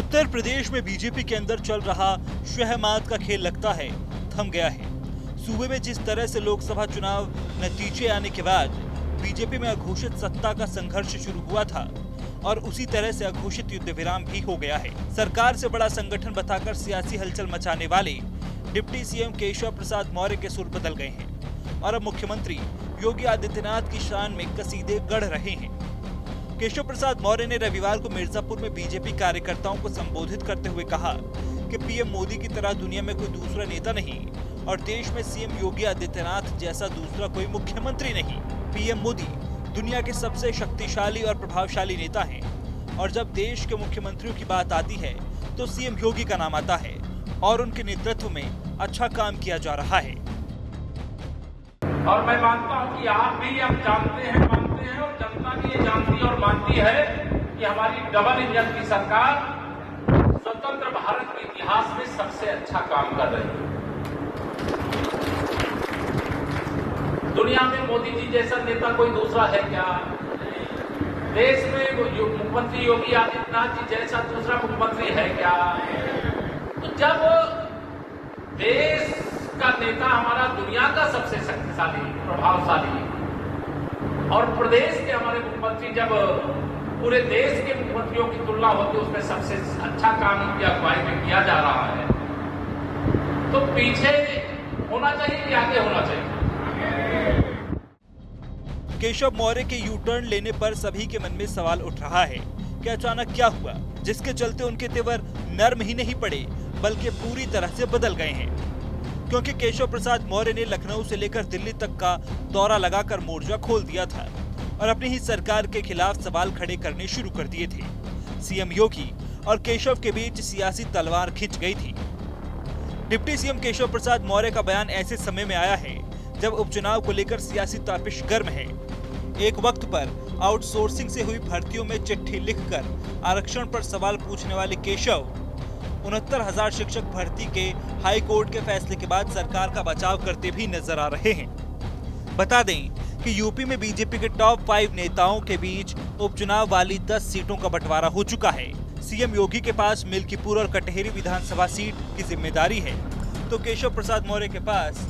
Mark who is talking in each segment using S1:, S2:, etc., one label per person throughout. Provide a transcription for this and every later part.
S1: उत्तर प्रदेश में बीजेपी के अंदर चल रहा शहमात का खेल लगता है थम गया है। सूबे में जिस तरह से लोकसभा चुनाव नतीजे आने के बाद बीजेपी में अघोषित सत्ता का संघर्ष शुरू हुआ था और उसी तरह से अघोषित युद्ध विराम भी हो गया है। सरकार से बड़ा संगठन बताकर सियासी हलचल मचाने वाले डिप्टी सीएम केशव प्रसाद मौर्य के सुर बदल गए हैं और अब मुख्यमंत्री योगी आदित्यनाथ की शान में कसीदे गढ़ रहे हैं। केशव प्रसाद मौर्य ने रविवार को मिर्जापुर में बीजेपी कार्यकर्ताओं को संबोधित करते हुए कहा कि पीएम मोदी की तरह दुनिया में कोई दूसरा नेता नहीं और देश में सीएम योगी आदित्यनाथ जैसा दूसरा कोई मुख्यमंत्री नहीं। पीएम मोदी दुनिया के सबसे शक्तिशाली और प्रभावशाली नेता हैं और जब देश के मुख्यमंत्रियों की बात आती है तो सीएम योगी का नाम आता है और उनके नेतृत्व में अच्छा काम किया जा रहा है।
S2: और मैं मानता हूं कि आप भी अब जानते हैं, मानते हैं और जनता भी ये जानती और मानती है कि हमारी डबल इंजन की सरकार स्वतंत्र भारत के इतिहास में सबसे अच्छा काम कर रही है। दुनिया में मोदी जी जैसा नेता कोई दूसरा है क्या? देश में मुख्यमंत्री योगी आदित्यनाथ जी जैसा दूसरा मुख्यमंत्री है क्या? तो जब देश का नेता हमारा दुनिया का सबसे शक्तिशाली, प्रभावशाली और प्रदेश के हमारे मुख्यमंत्री जब पूरे देश के मुख्यमंत्रियों की तुलना होती है उसमें सबसे अच्छा काम उनकी अगुवाई में किया जा रहा है, तो पीछे होना चाहिए कि आगे होना चाहिए?
S1: केशव मौर्य के यू टर्न लेने पर सभी के मन में सवाल उठ रहा है कि अचानक क्या हुआ जिसके चलते उनके तेवर नर्म ही नहीं पड़े बल्कि पूरी तरह से बदल गए हैं। क्योंकि केशव प्रसाद मौर्य ने लखनऊ से लेकर दिल्ली तक का दौरा लगाकर मोर्चा खोल दिया था और अपनी ही सरकार के खिलाफ सवाल खड़े करने शुरू कर दिए थे। सीएम योगी और केशव के बीच सियासी तलवार खिंच गई थी। डिप्टी सीएम केशव प्रसाद मौर्य का बयान ऐसे समय में आया है जब उपचुनाव को लेकर सियासी तापिश गर्म है। एक वक्त पर आउटसोर्सिंग से हुई भर्तियों में चिट्ठी लिखकर आरक्षण पर सवाल पूछने वाले केशव 69,000 शिक्षक भर्ती के हाई कोर्ट के फैसले के बाद सरकार का बचाव करते भी नजर आ रहे हैं। बता दें कि यूपी में बीजेपी के टॉप 5 नेताओं के बीच उपचुनाव वाली 10 सीटों का बंटवारा हो चुका है। सीएम योगी के पास मिल्कीपुर और कटहेरी विधानसभा सीट की जिम्मेदारी है तो केशव प्रसाद मौर्य के पास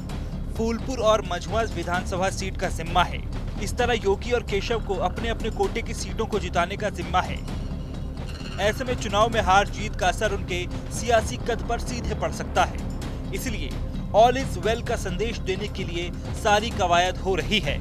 S1: फूलपुर और मझुआ विधानसभा सीट का जिम्मा है। इस तरह योगी और केशव को अपने अपने कोटे की सीटों को जिताने का जिम्मा है। ऐसे में चुनाव में हार जीत का असर उनके सियासी कद पर सीधे पड़ सकता है। इसलिए ऑल इज वेल का संदेश देने के लिए सारी कवायद हो रही है।